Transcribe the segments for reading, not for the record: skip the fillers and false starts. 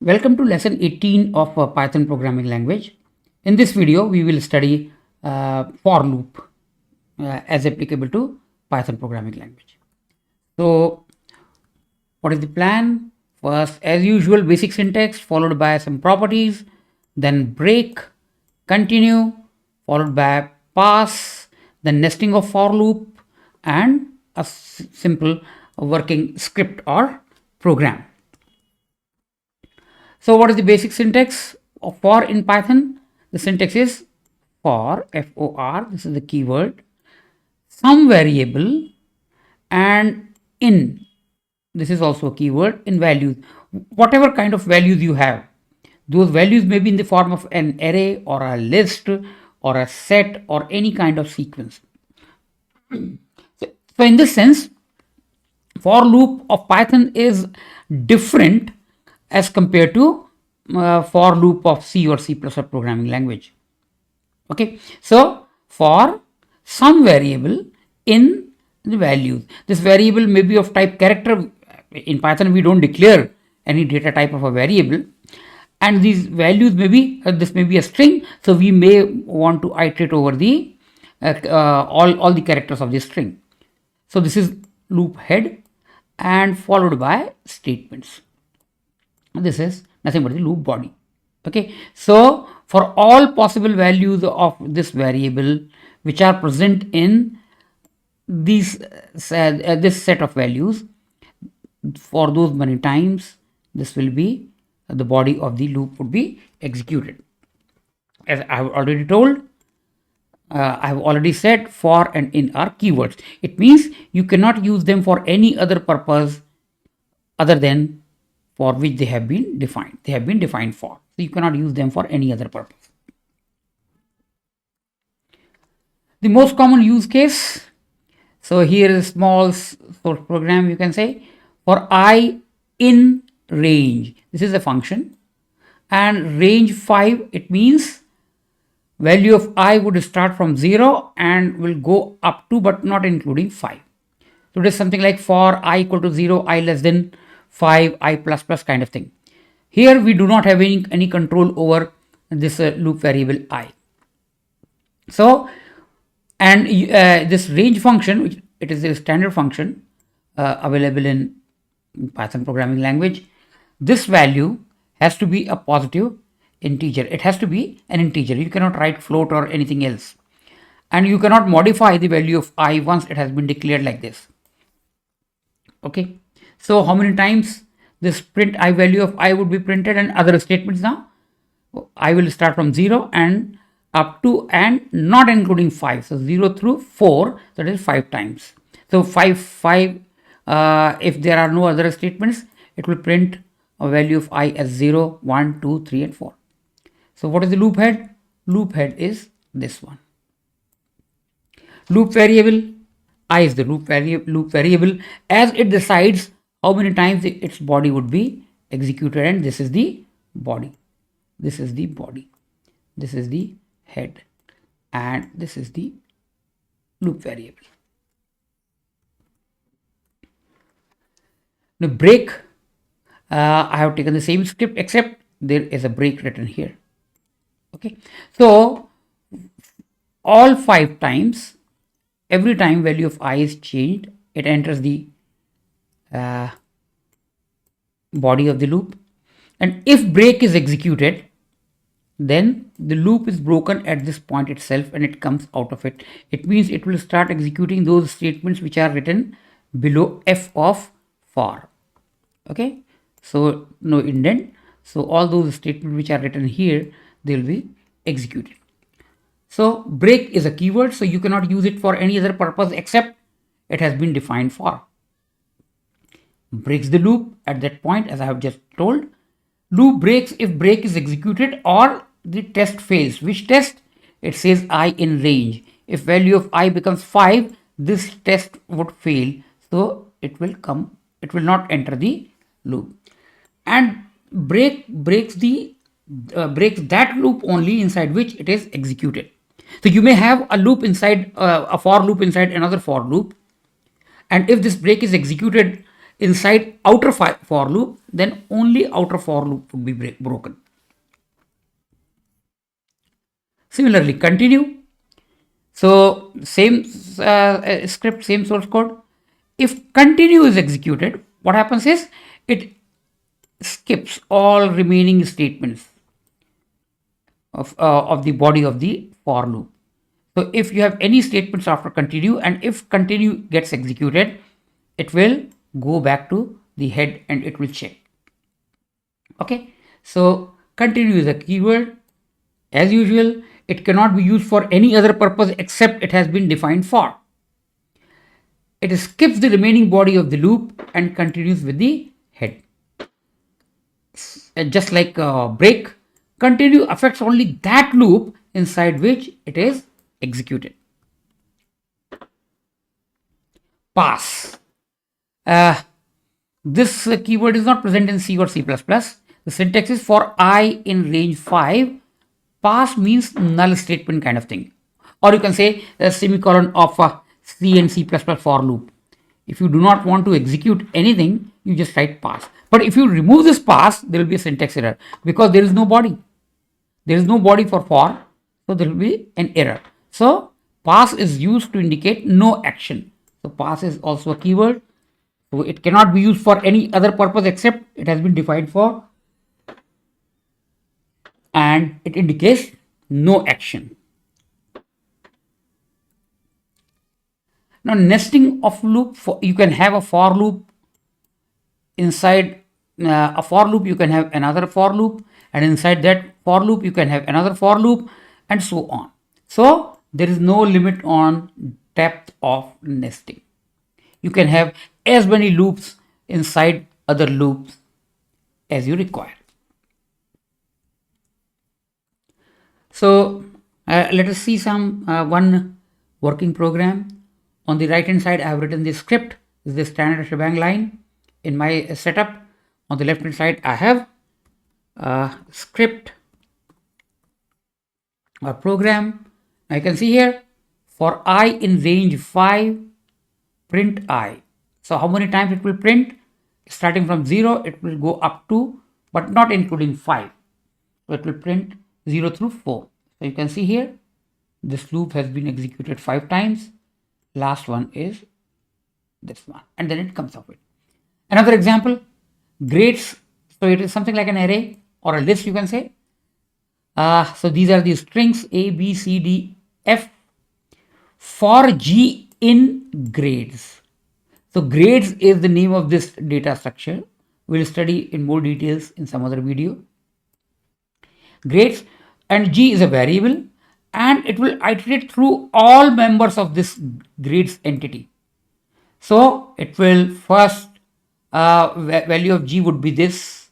Welcome to lesson 18 of Python programming language. In this video, we will study for loop as applicable to Python programming language. So, what is the plan? First, as usual, basic syntax followed by some properties, then break, continue, followed by pass, then nesting of for loop, and a simple working script or program. So what is the basic syntax of for in Python? The syntax is for, for, this is the keyword, some variable, and in, this is also a keyword, in values. Whatever kind of values you have, those values may be in the form of an array or a list or a set or any kind of sequence. So in this sense, for loop of Python is different as compared to for loop of C or C++ programming language. Okay, so for some variable in the values, this variable may be of type character. In Python, we don't declare any data type of a variable, and these values may be this may be a string. So we may want to iterate over the all the characters of the string. So this is loop head and followed by statements. This is nothing but the loop body. Okay, so for all possible values of this variable which are present in these this set of values, for those many times this will be the body of the loop would be executed. As I have already told, I have already said for and in are keywords. It means you cannot use them for any other purpose other than for which they have been defined. They have been defined for. So you cannot use them for any other purpose. The most common use case. So here is a small source program, you can say, for I in range. This is a function. And range 5, it means value of I would start from 0 and will go up to but not including 5. So it is something like for I equal to 0, I less than 5, I plus plus kind of thing. Here we do not have any control over this loop variable I. So, and this range function, which it is a standard function available in Python programming language, this value has to be a positive integer. It has to be an integer. You cannot write float or anything else. And you cannot modify the value of I once it has been declared like this. Okay. So how many times this print I value of I would be printed and other statements now? I will start from 0 and up to and not including 5. So 0 through 4, that is 5 times. So 5, if there are no other statements, it will print a value of I as 0, 1, 2, 3 and 4. So what is the loop head? Loop head is this one. Loop variable, I is the loop variable as it decides how many times its body would be executed, and this is the body. This is the body. This is the head, and this is the loop variable. Now break, I have taken the same script except there is a break written here. Okay, so all 5 times, every time value of I is changed, it enters the body of the loop, and if break is executed, then the loop is broken at this point itself and it comes out of it. It means it will start executing those statements which are written below f of for. Okay, so no indent. So all those statements which are written here, they will be executed. So break is a keyword, so you cannot use it for any other purpose except it has been defined for. Breaks the loop at that point, as I have just told. Loop breaks if break is executed or the test fails. Which test? It says I in range. If value of I becomes 5, this test would fail. So it will not enter the loop. And breaks that loop only inside which it is executed. So you may have a loop inside a for loop inside another for loop, and if this break is executed inside outer for loop, then only outer for loop would be broken. Similarly, continue. So same script, same source code. If continue is executed, what happens is it skips all remaining statements of the body of the for loop. So if you have any statements after continue, and if continue gets executed, it will go back to the head and it will check. Okay, so continue is a keyword. As usual, it cannot be used for any other purpose except it has been defined for. It skips the remaining body of the loop and continues with the head. Just like break, continue affects only that loop inside which it is executed. Pass. This keyword is not present in C or C++. The syntax is for I in range 5. Pass means null statement kind of thing. Or you can say a semicolon of a C and C++ for loop. If you do not want to execute anything, you just write pass. But if you remove this pass, there will be a syntax error because there is no body. There is no body for, so there will be an error. So pass is used to indicate no action. So pass is also a keyword. So it cannot be used for any other purpose except it has been defined for, and it indicates no action. Now nesting of loop, you can have a for loop inside a for loop, you can have another for loop, and inside that for loop you can have another for loop, and so on. So there is no limit on depth of nesting. You can have as many loops inside other loops as you require. So let us see some one working program. On the right hand side, I have written the script. This is the standard shebang line in my setup. On the left hand side, I have a script or program. Now you can see here, for I in range 5, print I. So how many times it will print? Starting from 0, it will go up to, but not including 5. So it will print 0 through 4. So you can see here, this loop has been executed 5 times. Last one is this one, and then it comes up with another example. Grades. So it is something like an array or a list, you can say. So these are the strings A, B, C, D, F for G in grades. So grades is the name of this data structure. We'll study in more details in some other video. Grades, and G is a variable, and it will iterate through all members of this grades entity. So it will first value of G would be this.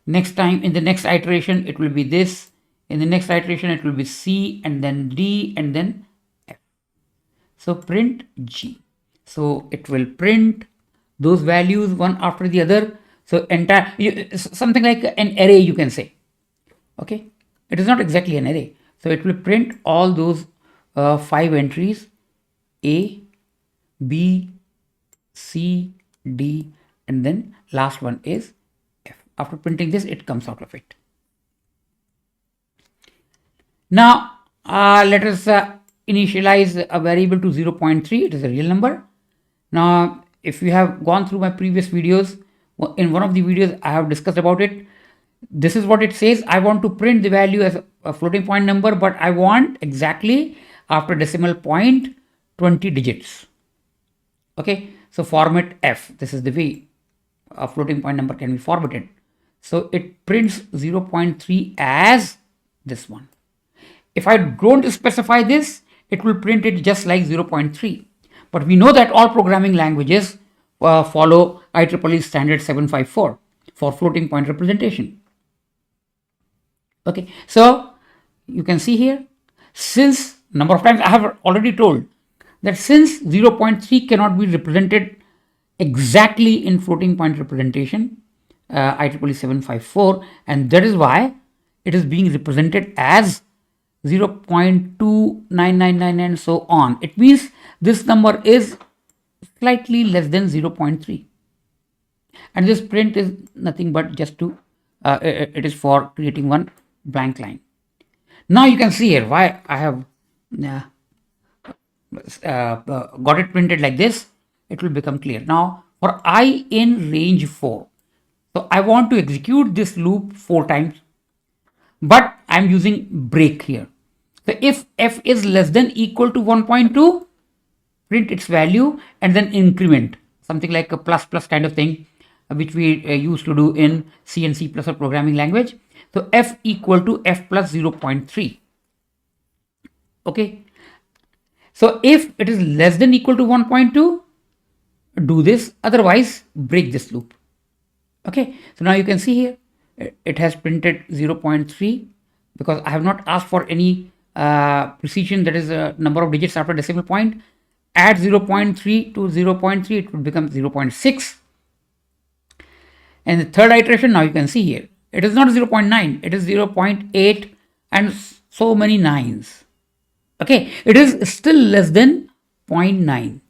Next time in the next iteration it will be this. In the next iteration it will be C, and then D, and then F. So print G. So it will print those values one after the other. So entire something like an array, you can say. Okay, it is not exactly an array. So it will print all those 5 entries A, B, C, D, and then last one is F. After printing this, it comes out of it. Now let us initialize a variable to 0.3. It is a real number. Now if you have gone through my previous videos, in one of the videos I have discussed about it. This is what it says. I want to print the value as a floating point number, but I want exactly after decimal point 20 digits. Okay, so format F. This is the way a floating point number can be formatted. So it prints 0.3 as this one. If I don't specify this, it will print it just like 0.3. But we know that all programming languages follow IEEE standard 754 for floating point representation. Okay, so you can see here, since number of times I have already told that since 0.3 cannot be represented exactly in floating point representation, IEEE 754, and that is why it is being represented as 0.29999 and so on. It means this number is slightly less than 0.3. And this print is nothing but just to it is for creating one blank line. Now you can see here why I have got it printed like this. It will become clear. Now for I in range 4, so I want to execute this loop 4 times, but I'm using break here. So if f is less than equal to 1.2, print its value and then increment, something like a plus plus kind of thing, which we used to do in C and C plus or programming language. So f equal to f plus 0.3. Okay. So if it is less than equal to 1.2, do this, otherwise break this loop. Okay. So now you can see here it has printed 0.3 because I have not asked for any precision, that is a number of digits after decimal point. Add 0.3 to 0.3, it would become 0.6. And the third iteration, now you can see here, it is not 0.9, it is 0.8 and so many nines. Okay, it is still less than 0.9,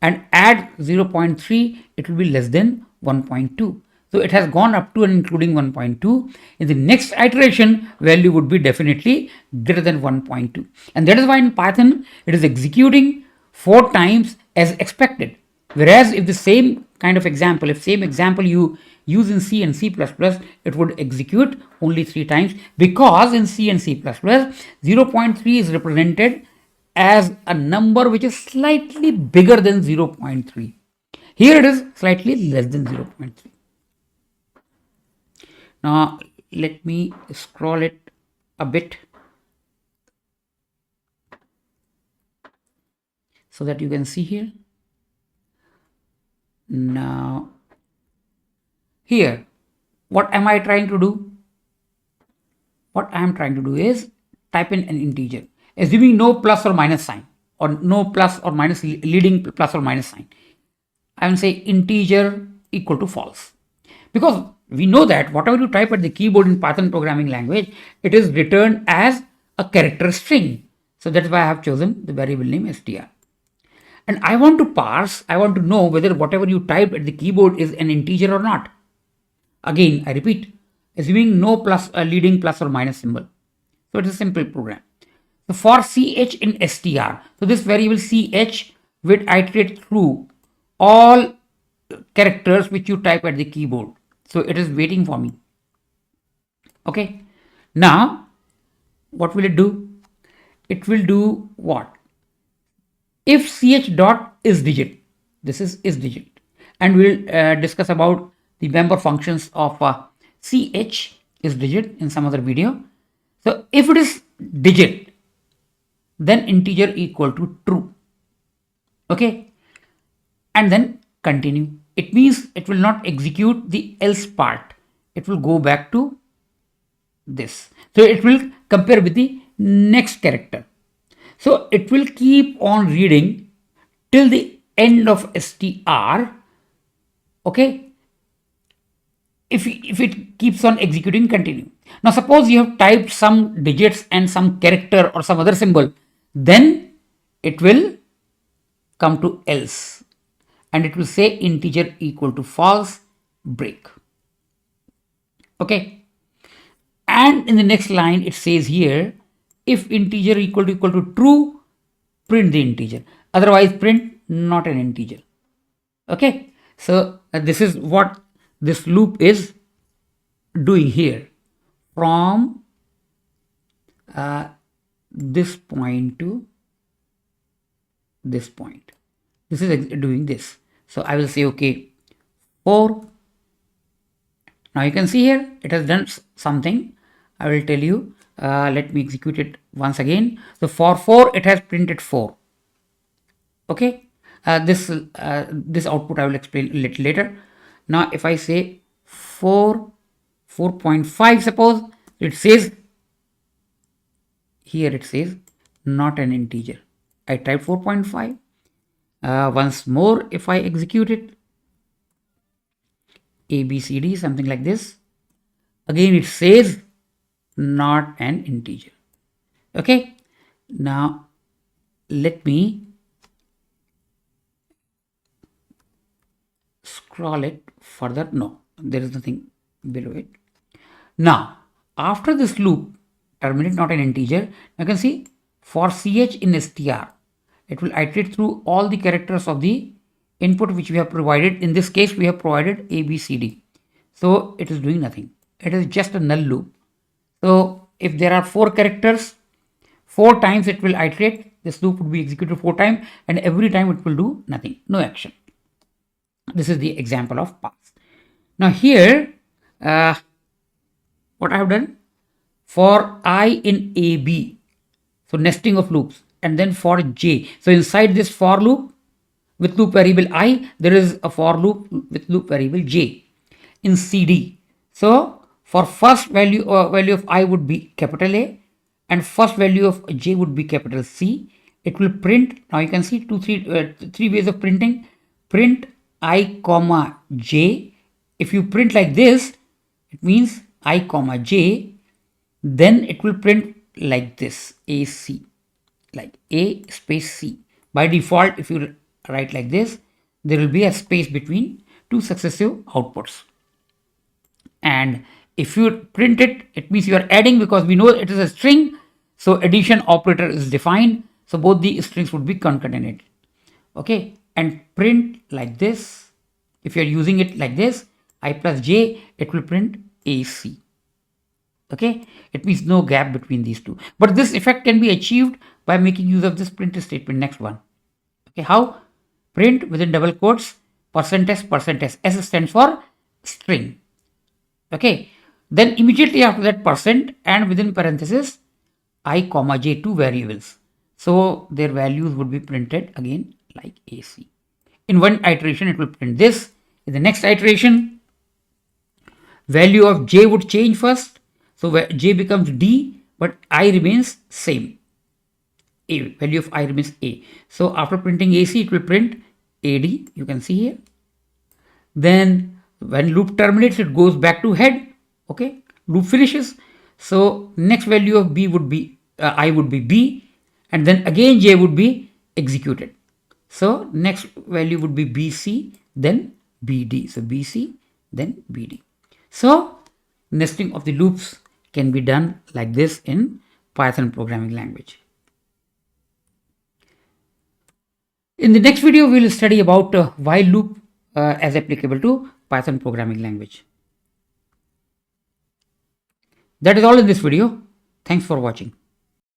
and add 0.3, it will be less than 1.2. So it has gone up to and including 1.2. In the next iteration, value would be definitely greater than 1.2. And that is why in Python, it is executing 4 times as expected. Whereas if the same kind of example, if same example you use in C and C++, it would execute only 3 times, because in C and C++, 0.3 is represented as a number which is slightly bigger than 0.3. Here it is slightly less than 0.3. Now let me scroll it a bit so that you can see here. Now here, what am I trying to do? What I am trying to do is type in an integer, assuming no plus or minus sign, or no plus or minus leading plus or minus sign. I will say integer equal to false, because we know that whatever you type at the keyboard in Python programming language, it is returned as a character string. So that's why I have chosen the variable name str. And I want to parse, I want to know whether whatever you typed at the keyboard is an integer or not. Again, I repeat, assuming no plus leading plus or minus symbol. So it's a simple program. So for ch in str, so this variable ch will iterate through all characters which you type at the keyboard. So it is waiting for me. Okay. Now, what will it do? It will do what? If ch dot is digit, this is digit, and we'll discuss about the member functions of ch is digit in some other video. So if it is digit, then integer equal to true. Okay, and then continue. It means it will not execute the else part. It will go back to this. So it will compare with the next character. So it will keep on reading till the end of str. Okay. If it keeps on executing, continue. Now suppose you have typed some digits and some character or some other symbol, then it will come to else, and it will say integer equal to false, break. Okay. And in the next line it says here, if integer equal to true, print the integer, otherwise print not an integer. Okay. So this is what this loop is doing here from this point to this point. This is doing this. So I will say okay, 4. Now you can see here it has done something. I will tell you. Let me execute it once again. So for 4 it has printed 4. Okay. This output I will explain a little later. Now if I say 4.5, suppose, it says here, it says not an integer. I type 4.5. Once more, if I execute it, ABCD, something like this, again it says not an integer. Okay. Now let me scroll it further. No, there is nothing below it. Now, after this loop, terminate not an integer, you can see for ch in str, it will iterate through all the characters of the input which we have provided. In this case, we have provided A, B, C, D. So it is doing nothing. It is just a null loop. So if there are 4 characters, 4 times it will iterate. This loop would be executed 4 times, and every time it will do nothing, no action. This is the example of pass. Now here, what I have done for I in AB, so nesting of loops, and then for J. So inside this for loop with loop variable I, there is a for loop with loop variable J in CD. So for first value of I would be capital A, and first value of J would be capital C. It will print. Now you can see three ways of printing. Print I comma J. If you print like this, it means I comma J. Then it will print like this, AC, like A space C. By default, if you write like this, there will be a space between 2 successive outputs. And if you print it, it means you are adding, because we know it is a string. So addition operator is defined. So both the strings would be concatenated. Okay. And print like this. If you are using it like this, I plus J, it will print AC. Okay. It means no gap between these two. But this effect can be achieved by making use of this print statement. Next one. Okay. How? Print within double quotes %s %s. S stands for string. Okay. Then immediately after that percent and within parenthesis I comma J, 2 variables. So their values would be printed again like AC. In one iteration it will print this. In the next iteration, value of J would change first. So J becomes D, but I remains same. A, value of I remains A. So after printing AC, it will print AD. You can see here. Then when loop terminates, it goes back to head. Okay, loop finishes. So next value of B would be I would be B, and then again J would be executed. So next value would be BC, then BD. So BC, then BD. So nesting of the loops can be done like this in Python programming language. In the next video, we will study about while loop as applicable to Python programming language. That is all in this video. Thanks for watching.